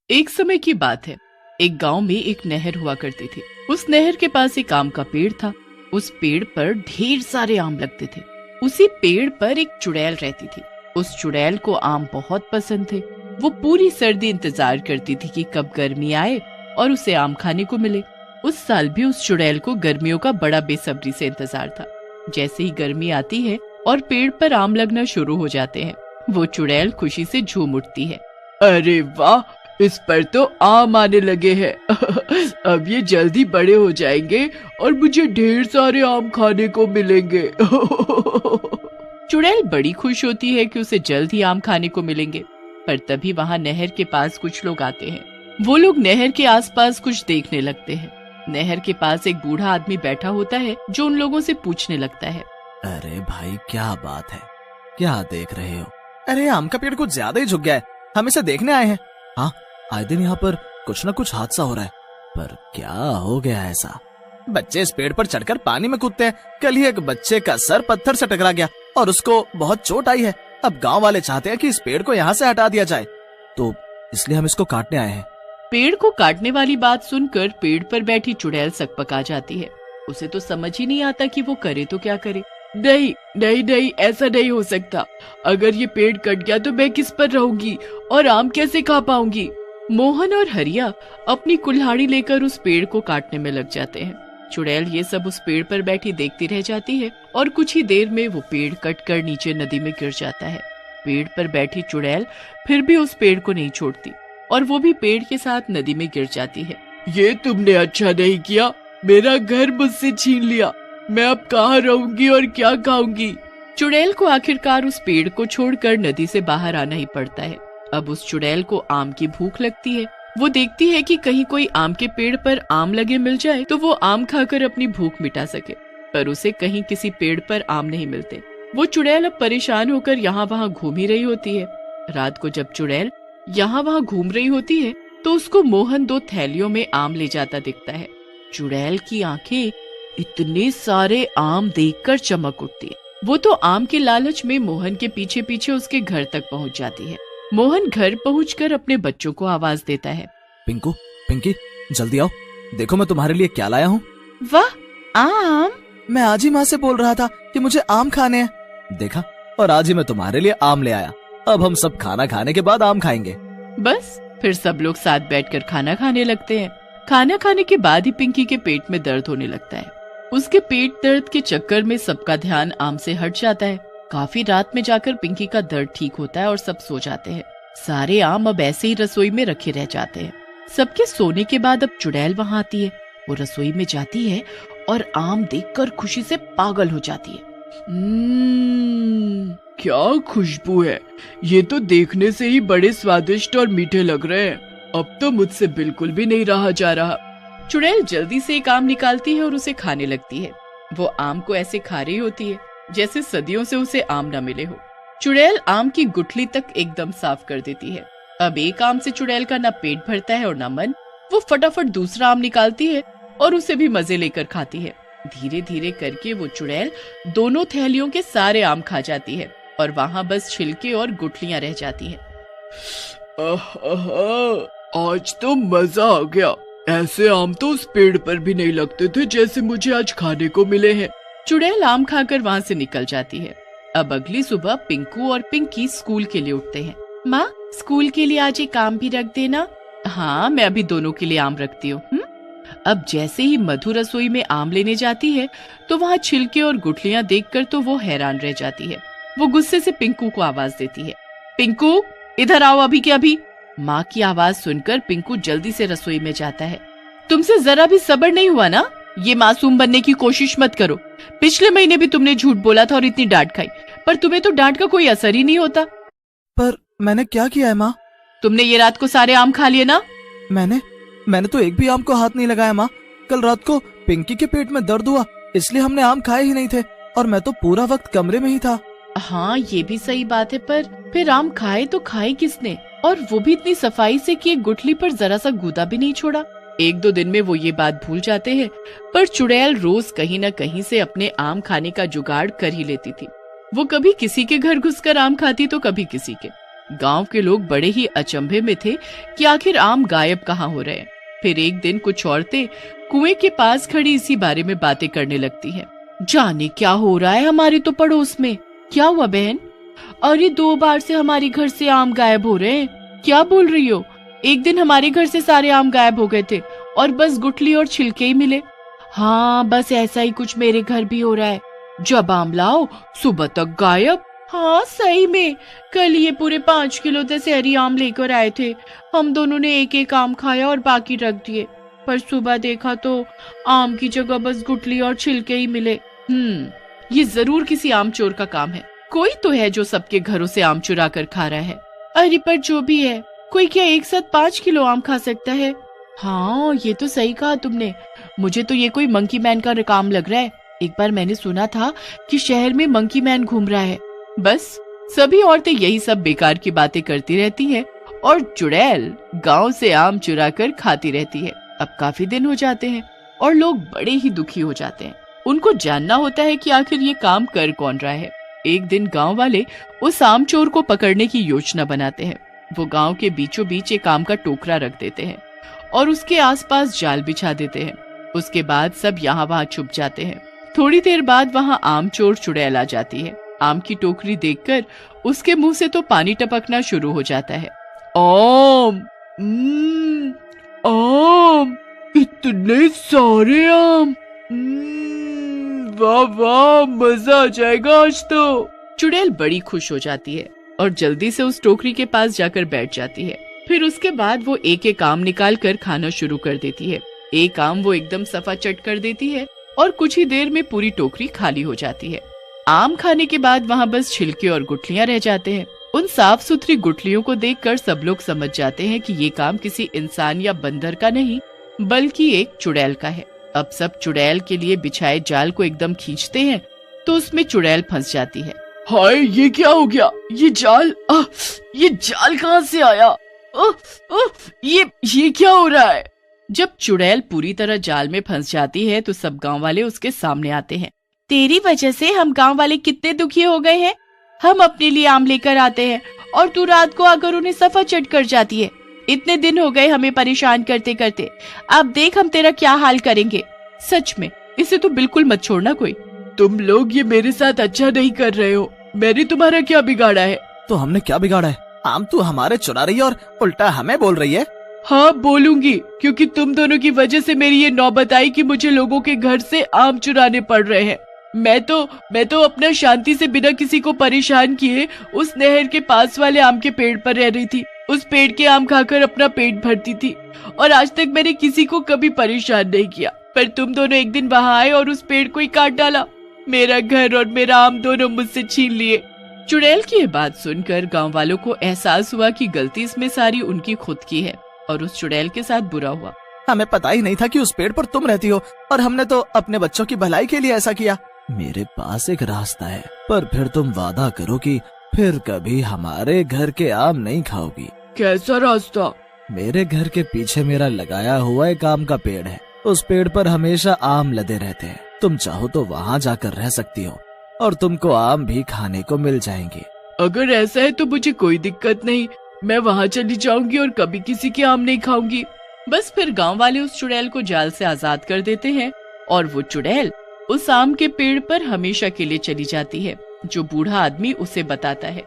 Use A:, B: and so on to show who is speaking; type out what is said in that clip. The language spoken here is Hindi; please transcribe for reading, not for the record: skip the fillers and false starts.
A: एक समय की बात है। एक गांव में एक नहर हुआ करती थी। उस नहर के पास एक आम का पेड़ था। उस पेड़ पर ढेर सारे आम लगते थे। उसी पेड़ पर एक चुड़ैल रहती थी। उस चुड़ैल को आम बहुत पसंद थे। वो पूरी सर्दी इंतजार करती थी कि कब गर्मी आए और उसे आम खाने को मिले। उस साल भी उस चुड़ैल को गर्मियों का बड़ा बेसब्री से इंतजार था। जैसे ही गर्मी आती है और पेड़ पर आम लगना शुरू हो जाते हैं, वो चुड़ैल खुशी से झूम उठती है।
B: अरे वाह, इस पर तो आम आने लगे हैं। अब ये जल्दी बड़े हो जाएंगे और मुझे ढेर सारे आम खाने को मिलेंगे।
A: चुड़ैल बड़ी खुश होती है कि उसे जल्द ही आम खाने को मिलेंगे। पर तभी वहाँ नहर के पास कुछ लोग आते हैं। वो लोग नहर के आसपास कुछ देखने लगते हैं। नहर के पास एक बूढ़ा आदमी बैठा होता है जो उन लोगों से पूछने लगता है।
C: अरे भाई, क्या बात है, क्या देख रहे हो? अरे आम का पेड़ कुछ ज्यादा ही झुक गया है, हम इसे देखने आए हैं। हाँ, आए दिन यहाँ पर कुछ न कुछ हादसा हो रहा है, पर क्या हो गया ऐसा? बच्चे इस पेड़ पर चढ़कर पानी में कूदते हैं। कल ही एक बच्चे का सर पत्थर से टकरा गया और उसको बहुत चोट आई है। अब गांव वाले चाहते हैं कि इस पेड़ को यहाँ से हटा दिया जाए, तो इसलिए हम इसको काटने आए हैं।
A: पेड़ को काटने वाली बात सुनकर पेड़ पर बैठी चुड़ैल सकपका जाती है। उसे तो समझ ही नहीं आता कि वो करे तो क्या करे।
B: नहीं नहीं नहीं, ऐसा नहीं हो सकता। अगर ये पेड़ कट गया तो मैं किस पर रहूंगी और आम कैसे खा पाऊंगी?
A: मोहन और हरिया अपनी कुल्हाड़ी लेकर उस पेड़ को काटने में लग जाते हैं। चुड़ैल ये सब उस पेड़ पर बैठी देखती रह जाती है और कुछ ही देर में वो पेड़ कटकर नीचे नदी में गिर जाता है। पेड़ पर बैठी चुड़ैल फिर भी उस पेड़ को नहीं छोड़ती और वो भी पेड़ के साथ नदी में गिर जाती है।
B: ये तुमने अच्छा नहीं किया, मेरा घर मुझसे छीन लिया। मैं अब कहाँ रहूंगी और क्या खाऊंगी?
A: चुड़ैल को आखिरकार उस पेड़ को छोड़कर नदी से बाहर आना ही पड़ता है। अब उस चुड़ैल को आम की भूख लगती है। वो देखती है कि कहीं कोई आम के पेड़ पर आम लगे मिल जाए तो वो आम खाकर अपनी भूख मिटा सके, पर उसे कहीं किसी पेड़ पर आम नहीं मिलते। वो चुड़ैल अब परेशान होकर यहाँ वहाँ घूम ही रही होती है। रात को जब चुड़ैल यहाँ वहाँ घूम रही होती है तो उसको मोहन 2 थैलियों में आम ले जाता दिखता है। चुड़ैल की आंखें इतने सारे आम देखकर चमक उठती है। वो तो आम के लालच में मोहन के पीछे पीछे उसके घर तक पहुंच जाती है। मोहन घर पहुंचकर अपने बच्चों को आवाज देता है।
C: पिंकू, पिंकी, जल्दी आओ, देखो मैं तुम्हारे लिए क्या लाया हूँ।
A: वाह, आम!
C: मैं आज ही माँ से बोल रहा था कि मुझे आम खाने हैं। देखा, और आज ही मैं तुम्हारे लिए आम ले आया। अब हम सब खाना खाने के बाद आम खाएंगे।
A: बस फिर सब लोग साथ बैठकर खाना खाने लगते हैं। खाना खाने के बाद ही पिंकी के पेट में दर्द होने लगता है। उसके पेट दर्द के चक्कर में सबका ध्यान आम से हट जाता है। काफी रात में जाकर पिंकी का दर्द ठीक होता है और सब सो जाते हैं। सारे आम अब ऐसे ही रसोई में रखे रह जाते हैं। सबके सोने के बाद अब चुड़ैल वहाँ आती है। वो रसोई में जाती है और आम देखकर खुशी से पागल हो जाती है।
B: क्या खुशबू है! ये तो देखने से ही बड़े स्वादिष्ट और मीठे लग रहे हैं। अब तो मुझसे बिल्कुल भी नहीं रहा जा रहा।
A: चुड़ैल जल्दी से एक आम निकालती है और उसे खाने लगती है। वो आम को ऐसे खा रही होती है जैसे सदियों से उसे आम न मिले हो। चुड़ैल आम की गुठली तक एकदम साफ कर देती है। अब एक आम से चुड़ैल का न पेट भरता है और न मन। वो फटाफट दूसरा आम निकालती है और उसे भी मजे लेकर खाती है। धीरे धीरे करके वो चुड़ैल दोनों थैलियों के सारे आम खा जाती है और वहाँ बस छिलके और गुठलियां रह जाती हैं।
B: आज तो मजा आ गया। ऐसे आम तो उस पेड़ पर भी नहीं लगते थे जैसे मुझे आज खाने को मिले हैं।
A: चुड़ैल आम खाकर वहाँ से निकल जाती है। अब अगली सुबह पिंकू और पिंकी स्कूल के लिए उठते हैं। माँ, स्कूल के लिए आज एक आम भी रख देना। हाँ, मैं अभी दोनों के लिए आम रखती हूँ। अब जैसे ही मधु रसोई में आम लेने जाती है तो वहाँ छिलके और गुठलियाँ देखकर तो वो हैरान रह जाती है। वो गुस्से से पिंकू को आवाज देती है। पिंकू, इधर आओ अभी के अभी। माँ की आवाज सुनकर पिंकू जल्दी से रसोई में जाता है। तुमसे जरा भी सब्र नहीं हुआ ना? ये मासूम बनने की कोशिश मत करो। पिछले महीने भी तुमने झूठ बोला था और इतनी डांट खाई, पर तुम्हें तो डांट का कोई असर ही नहीं होता।
C: पर मैंने क्या किया है माँ?
A: तुमने ये रात को सारे आम खा लिए ना?
C: मैंने तो एक भी आम को हाथ नहीं लगाया माँ। कल रात को पिंकी के पेट में दर्द हुआ, इसलिए हमने आम खाए ही नहीं थे और मैं तो पूरा वक्त कमरे में ही था।
A: हाँ, ये भी सही बात है, पर फिर आम खाए तो खाए किसने? और वो भी इतनी सफाई से कि एक गुठली पर जरा सा गूदा भी नहीं छोड़ा। 1-2 दिन में वो ये बात भूल जाते हैं, पर चुड़ैल रोज कहीं न कहीं से अपने आम खाने का जुगाड़ कर ही लेती थी। वो कभी किसी के घर घुसकर आम खाती तो कभी किसी के। गांव के लोग बड़े ही अचंभे में थे कि आखिर आम गायब कहाँ हो रहे हैं। फिर एक दिन कुछ औरतें कुएं के पास खड़ी इसी बारे में बातें करने लगती हैं। जाने क्या हो रहा है हमारे तो पड़ोस में। क्या हुआ बहन? अरे 2 बार से हमारे घर से आम गायब हो रहे हैं। क्या बोल रही हो? एक दिन हमारे घर से सारे आम गायब हो गए थे और बस गुठली और छिलके ही मिले। हाँ, बस ऐसा ही कुछ मेरे घर भी हो रहा है। जब आम लाओ सुबह तक गायब। हाँ सही में, कल ये पूरे 5 किलो दशहरी आम लेकर आए थे। हम दोनों ने एक एक आम खाया और बाकी रख दिए, पर सुबह देखा तो आम की जगह बस गुठली और छिलके ही मिले। ये जरूर किसी आम चोर का काम है। कोई तो है जो सबके घरों से आम चुरा कर खा रहा है। अरे पर जो भी है, कोई क्या एक साथ 5 किलो आम खा सकता है? हाँ ये तो सही कहा तुमने। मुझे तो ये कोई मंकी मैन का काम लग रहा है। एक बार मैंने सुना था कि शहर में मंकी मैन घूम रहा है। बस सभी औरतें यही सब बेकार की बातें करती रहती हैं और चुड़ैल गांव से आम चुरा कर खाती रहती है। अब काफी दिन हो जाते हैं और लोग बड़े ही दुखी हो जाते हैं। उनको जानना होता है कि आखिर ये काम कर कौन रहा है। एक दिन गांव वाले उस आम चोर को पकड़ने की योजना बनाते हैं। वो गांव के बीचों बीच एक आम का टोकरा रख देते हैं और उसके आसपास जाल बिछा देते हैं। उसके बाद सब यहाँ वहाँ छुप जाते हैं। थोड़ी देर बाद वहाँ आम चोर चुड़ैल आ जाती है। आम की टोकरी देखकर उसके मुंह से तो पानी टपकना शुरू हो जाता है।
B: आम, आम, इतने सारे आम, वाह वाह, मजा आ जाएगा आज तो।
A: चुड़ैल बड़ी खुश हो जाती है और जल्दी से उस टोकरी के पास जाकर बैठ जाती है। फिर उसके बाद वो एक एक आम निकाल कर खाना शुरू कर देती है। एक आम वो एकदम सफा चट कर देती है और कुछ ही देर में पूरी टोकरी खाली हो जाती है। आम खाने के बाद वहाँ बस छिलके और गुठलियाँ रह जाते हैं। उन साफ सुथरी गुठलियों को देखकर सब लोग समझ जाते हैं कि ये काम किसी इंसान या बंदर का नहीं बल्कि एक चुड़ैल का है। अब सब चुड़ैल के लिए बिछाए जाल को एकदम खींचते हैं तो उसमें चुड़ैल फंस जाती है।
B: हाय, ये क्या हो गया? ये जाल कहाँ से आया? ये क्या हो रहा है?
A: जब चुड़ैल पूरी तरह जाल में फंस जाती है तो सब गांव वाले उसके सामने आते हैं। तेरी वजह से हम गांव वाले कितने दुखी हो गए हैं। हम अपने लिए आम लेकर आते हैं और तू रात को आकर उन्हें सफा चट कर जाती है। इतने दिन हो गए हमें परेशान करते करते। अब देख हम तेरा क्या हाल करेंगे। सच में इसे तो बिल्कुल मत छोड़ना कोई।
B: तुम लोग ये मेरे साथ अच्छा नहीं कर रहे हो। मैंने तुम्हारा क्या बिगाड़ा है?
C: तो हमने क्या बिगाड़ा है? आम तू हमारे चुरा रही है और उल्टा हमें बोल रही है।
B: हाँ बोलूंगी, क्योंकि तुम दोनों की वजह से मेरी ये नौबत आई कि मुझे लोगों के घर से आम चुराने पड़ रहे हैं। मैं तो अपना शांति से बिना किसी को परेशान किए उस नहर के पास वाले आम के पेड़ पर रह रही थी। उस पेड़ के आम खाकर अपना पेट भरती थी और आज तक मैंने किसी को कभी परेशान नहीं किया। पर तुम दोनों एक दिन वहाँ आए और उस पेड़ को ही काट डाला। मेरा घर और मेरा आम दोनों मुझसे छीन लिए।
A: चुड़ैल की ये बात सुनकर गांव वालों को एहसास हुआ कि गलती इसमें सारी उनकी खुद की है और उस चुड़ैल के साथ बुरा हुआ।
C: हमें पता ही नहीं था कि उस पेड़ पर तुम रहती हो और हमने तो अपने बच्चों की भलाई के लिए ऐसा किया। मेरे पास एक रास्ता है, पर फिर तुम वादा करो कि फिर कभी हमारे घर के आम नहीं खाओगी।
B: कैसा रास्ता?
C: मेरे घर के पीछे मेरा लगाया हुआ एक आम का पेड़ है। उस पेड़ पर हमेशा आम लदे रहते हैं। तुम चाहो तो वहाँ जाकर रह सकती हो और तुमको आम भी खाने को मिल जाएंगे।
B: अगर ऐसा है तो मुझे कोई दिक्कत नहीं। मैं वहाँ चली जाऊंगी और कभी किसी के आम नहीं खाऊंगी।
A: बस फिर गांव वाले उस चुड़ैल को जाल से आजाद कर देते हैं और वो चुड़ैल उस आम के पेड़ पर हमेशा के लिए चली जाती है जो बूढ़ा आदमी उसे बताता है।